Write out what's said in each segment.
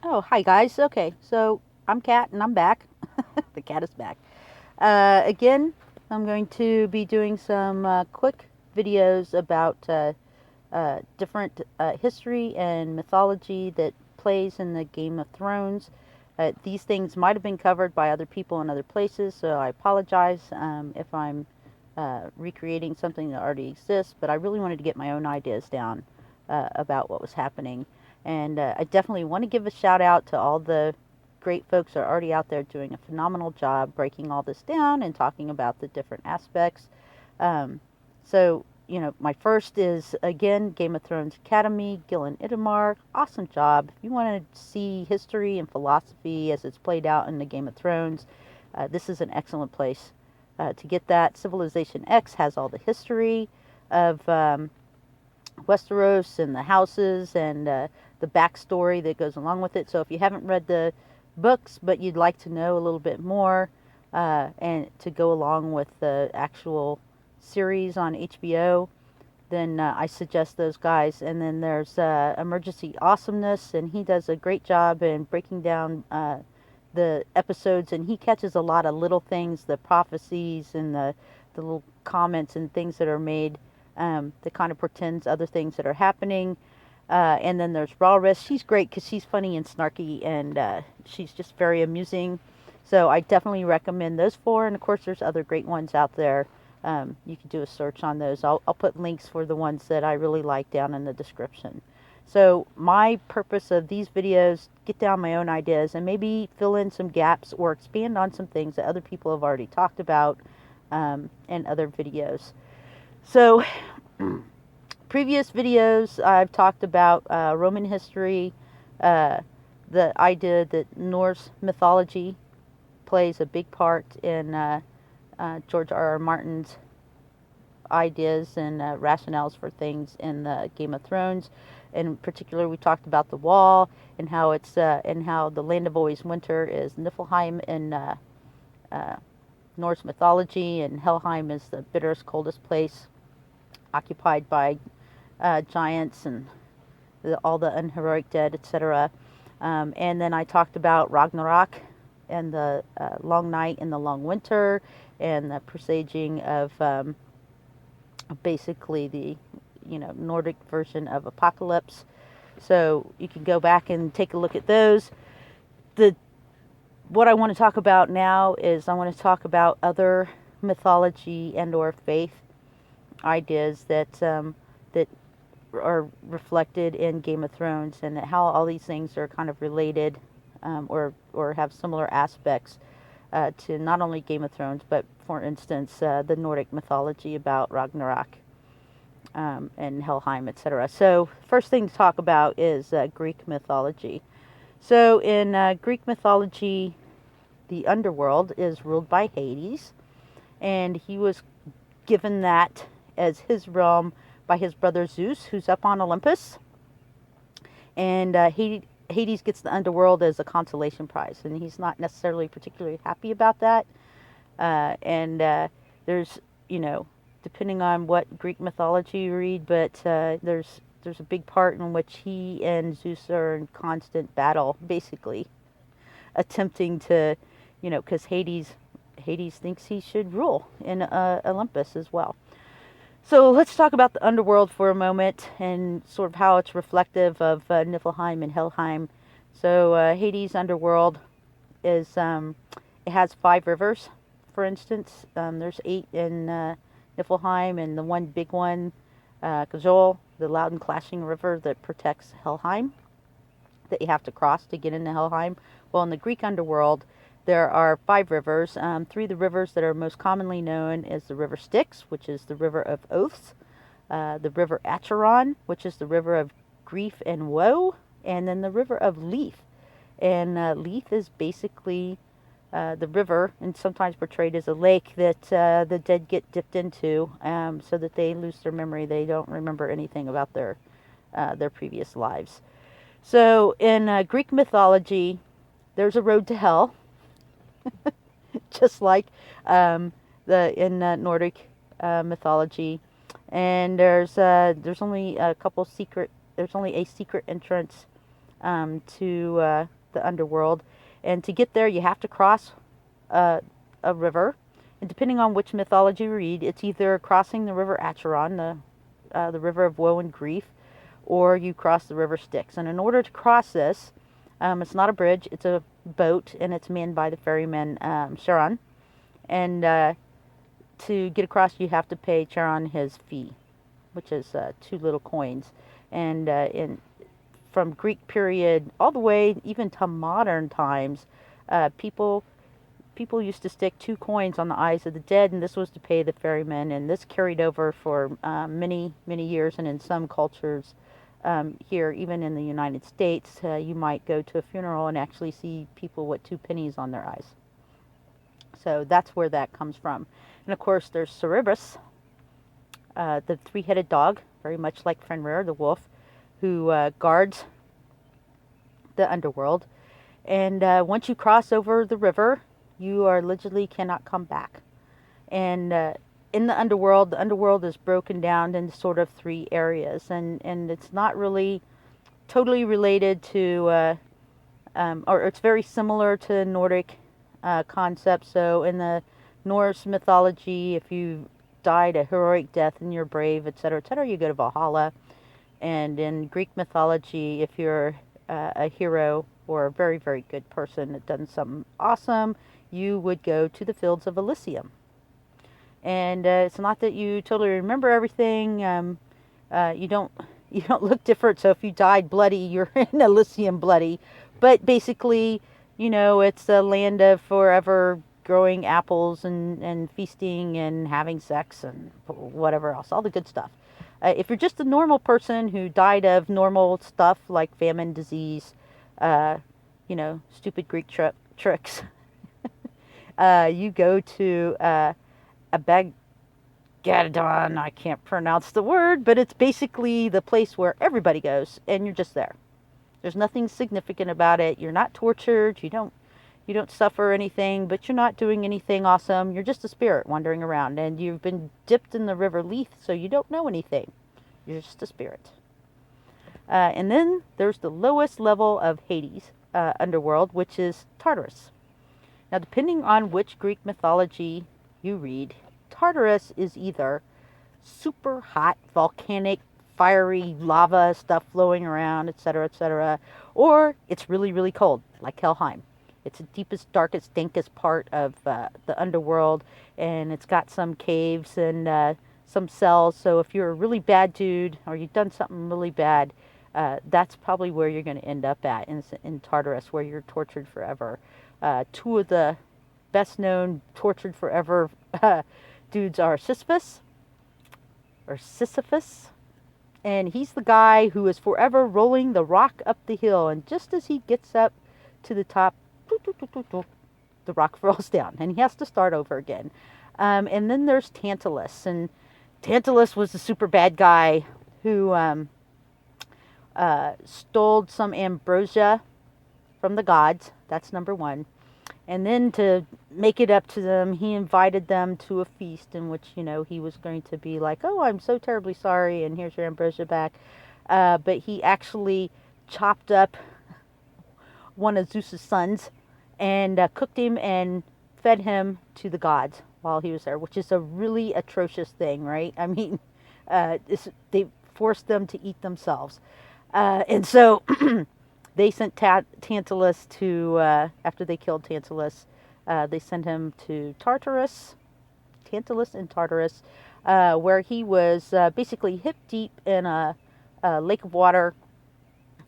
Oh, hi guys. Okay, so I'm Kat and I'm back. The cat is back. Again, I'm going to be doing some quick videos about different history and mythology that plays in the Game of Thrones. These things might have been covered by other people in other places, so I apologize if I'm recreating something that already exists, but I really wanted to get my own ideas down about what was happening. And I definitely want to give a shout out to all the great folks that are already out there doing a phenomenal job breaking all this down and talking about the different aspects. Um, my first is again Game of Thrones Academy, Gillen Idamar. Awesome job. If you want to see history and philosophy as it's played out in the Game of Thrones, this is an excellent place to get that. Civilization X has all the history of Westeros and the houses and the backstory that goes along with it. So if you haven't read the books but you'd like to know a little bit more and to go along with the actual series on HBO, then I suggest those guys. And then there's Emergency Awesomeness, and he does a great job in breaking down the episodes, and he catches a lot of little things, the prophecies and the little comments and things that are made that kind of pretends other things that are happening. And then there's Rawrist. She's great because she's funny and snarky, and she's just very amusing. So I definitely recommend those four. And of course, there's other great ones out there. You can do a search on those. I'll put links for the ones that I really like down in the description. So my purpose of these videos, get down my own ideas and maybe fill in some gaps or expand on some things that other people have already talked about in other videos. So previous videos, I've talked about Roman history, uh, the idea that Norse mythology plays a big part in George R. R. Martin's ideas and rationales for things in the Game of Thrones. In particular, we talked about the Wall and how the land of always winter is Niflheim in uh, Norse mythology, and Helheim is the bitterest, coldest place occupied by giants and all the unheroic dead, etc. And then I talked about Ragnarok and the long night and the long winter and the presaging of basically the Nordic version of apocalypse. So you can go back and take a look at those. The What I want to talk about now is I want to talk about other mythology and or faith ideas that are reflected in Game of Thrones, and how all these things are kind of related or have similar aspects to not only Game of Thrones, but for instance, the Nordic mythology about Ragnarok and Helheim, etc. So, first thing to talk about is Greek mythology. So, in Greek mythology, the underworld is ruled by Hades, and he was given that as his realm by his brother Zeus, who's up on Olympus. And Hades gets the underworld as a consolation prize, and he's not necessarily particularly happy about that. And there's, you know, depending on what Greek mythology you read, but there's a big part in which he and Zeus are in constant battle, basically attempting to, because Hades thinks he should rule in Olympus as well. So let's talk about the underworld for a moment and sort of how it's reflective of Niflheim and Helheim. So Hades' underworld is it has 5 rivers, for instance. There's 8 in Niflheim, and the one big one, Gazol, the loud and clashing river that protects Helheim, that you have to cross to get into Helheim. Well, in the Greek underworld, there are 5 rivers. 3 of the rivers that are most commonly known is the river Styx, which is the river of oaths, the river Acheron, which is the river of grief and woe, and then the river of Lethe. And Lethe is basically the river, and sometimes portrayed as a lake that the dead get dipped into, so that they lose their memory. They don't remember anything about their previous lives. So in Greek mythology, there's a road to hell, just like the in Nordic mythology, and there's only a secret entrance to the underworld. And to get there, you have to cross uh, a river. And depending on which mythology you read, it's either crossing the river Acheron, the river of woe and grief, or you cross the river Styx. And in order to cross this, it's not a bridge, it's a boat, and it's manned by the ferryman Charon. And to get across, you have to pay Charon his fee, which is 2 little coins. And from Greek period all the way even to modern times, people used to stick 2 coins on the eyes of the dead, and this was to pay the ferryman. And this carried over for many years, and in some cultures here, even in the United States, you might go to a funeral and actually see people with 2 pennies on their eyes. So that's where that comes from. And of course, there's Cerberus, the 3-headed dog, very much like Fenrir, the wolf, who guards the underworld. And once you cross over the river, you are literally cannot come back. And in the underworld is broken down into sort of 3 areas, and it's not really totally related to, or it's very similar to Nordic concepts. So in the Norse mythology, if you died a heroic death and you're brave, etc., etc., you go to Valhalla. And in Greek mythology, if you're a hero or a very, very good person that done something awesome, you would go to the fields of Elysium. And it's not that you totally remember everything. You don't you don't look different. So if you died bloody, you're in Elysium bloody. But basically, it's a land of forever growing apples and feasting and having sex and whatever else, all the good stuff. If you're just a normal person who died of normal stuff like famine, disease, stupid Greek tricks, you go to a Gadadon. I can't pronounce the word, but it's basically the place where everybody goes, and you're just there. There's nothing significant about it. You're not tortured. You don't suffer anything, but you're not doing anything awesome. You're just a spirit wandering around, and you've been dipped in the river Lethe, so you don't know anything. You're just a spirit. And then there's the lowest level of Hades, underworld, which is Tartarus. Now, depending on which Greek mythology you read, Tartarus is either super hot, volcanic, fiery lava stuff flowing around, etc., etc., or it's really, really cold, like Helheim. It's the deepest, darkest, dankest part of the underworld, and it's got some caves and some cells. So if you're a really bad dude or you've done something really bad, that's probably where you're going to end up at in Tartarus, where you're tortured forever. 2 of the best-known tortured forever dudes are Sisyphus, and he's the guy who is forever rolling the rock up the hill, and just as he gets up to the top, the rock falls down, and he has to start over again. And then there's Tantalus, and Tantalus was the super bad guy who stole some ambrosia from the gods. That's number 1. And then to make it up to them, he invited them to a feast in which, he was going to be like, oh, I'm so terribly sorry, and here's your ambrosia back. But he actually chopped up one of Zeus's sons and cooked him and fed him to the gods while he was there, which is a really atrocious thing, right? I mean, they forced them to eat themselves. And so they sent Tantalus to, after they killed Tantalus, they sent him to Tartarus, Tantalus in Tartarus, where he was basically hip deep in a lake of water,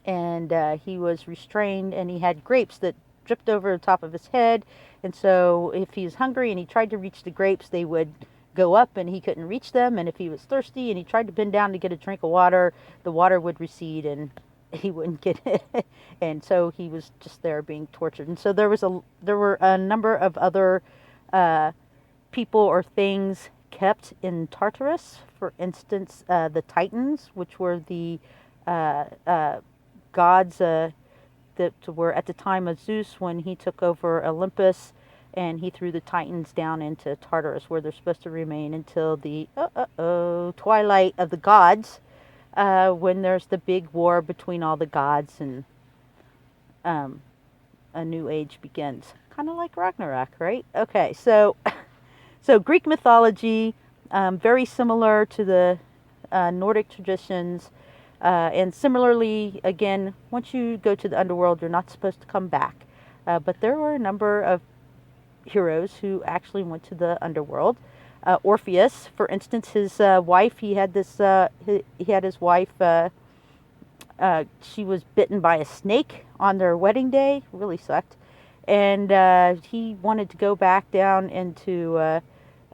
and he was restrained, and he had grapes that dripped over the top of his head. And so if he was hungry and he tried to reach the grapes, they would go up and he couldn't reach them. And if he was thirsty and he tried to bend down to get a drink of water, the water would recede and he wouldn't get it. And so he was just there being tortured. And so there were a number of other people or things kept in Tartarus. For instance, the Titans, which were the gods that were at the time of Zeus when he took over Olympus, and he threw the Titans down into Tartarus, where they're supposed to remain until the twilight of the gods, when there's the big war between all the gods, and um, a new age begins. Kind of like Ragnarok, right? Okay, so so Greek mythology, very similar to the Nordic traditions. And similarly, again, once you go to the underworld, you're not supposed to come back. But there were a number of heroes who actually went to the underworld. Orpheus, for instance, his wife, he had his wife, she was bitten by a snake on their wedding day. Really sucked. And he wanted to go back down into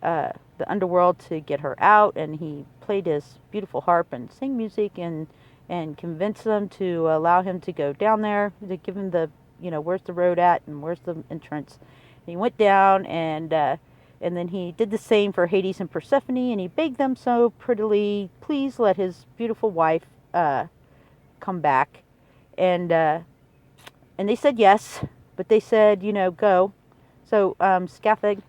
the underworld to get her out, and he played his beautiful harp and sang music and convinced them to allow him to go down there, to give him the, where's the road at and where's the entrance. And he went down, and then he did the same for Hades and Persephone, and he begged them so prettily, please let his beautiful wife come back. And they said yes, but they said, go. So Scathig,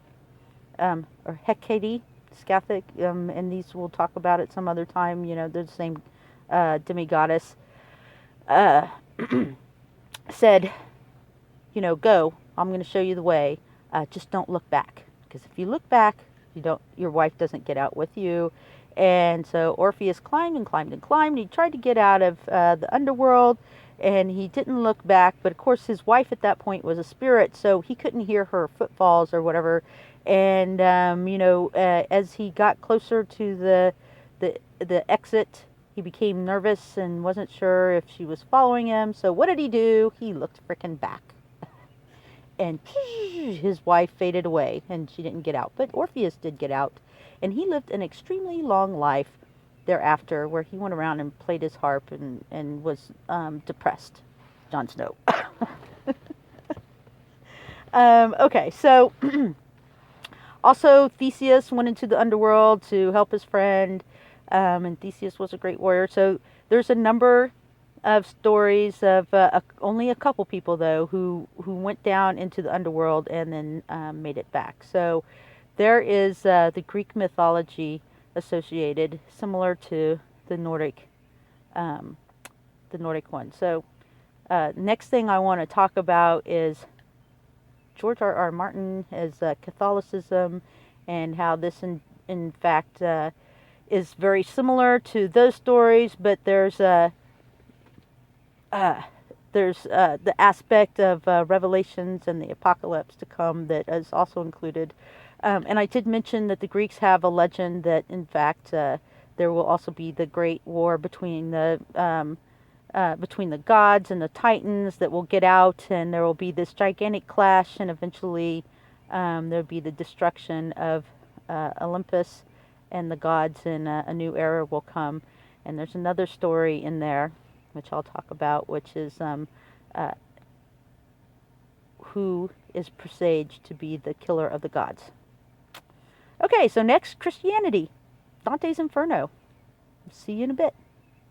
or Hecate, Scathic, and these we'll talk about it some other time. They're the same demigoddess. Said, go. I'm going to show you the way. Just don't look back, because if you look back, your wife doesn't get out with you. And so Orpheus climbed and climbed and climbed. He tried to get out of the underworld, and he didn't look back. But of course, his wife at that point was a spirit, so he couldn't hear her footfalls or whatever. And as he got closer to the exit, he became nervous and wasn't sure if she was following him. So what did he do? He looked frickin' back. And his wife faded away, and she didn't get out. But Orpheus did get out, and he lived an extremely long life thereafter, where he went around and played his harp and was depressed. Jon Snow. Okay, so also Theseus went into the underworld to help his friend, and Theseus was a great warrior. So there's a number of stories of only a couple people, though, who went down into the underworld and then made it back. So there is the Greek mythology associated, similar to the Nordic one. So next thing I want to talk about is George R.R. Martin as Catholicism, and how this in fact is very similar to those stories, but there's the aspect of Revelations and the apocalypse to come that is also included. And I did mention that the Greeks have a legend that, in fact, there will also be the great war between the gods and the titans that will get out, and there will be this gigantic clash, and eventually there will be the destruction of Olympus and the gods, and a new era will come. And there's another story in there, which I'll talk about, which is who is presaged to be the killer of the gods. Okay, so next, Christianity. Dante's Inferno. See you in a bit.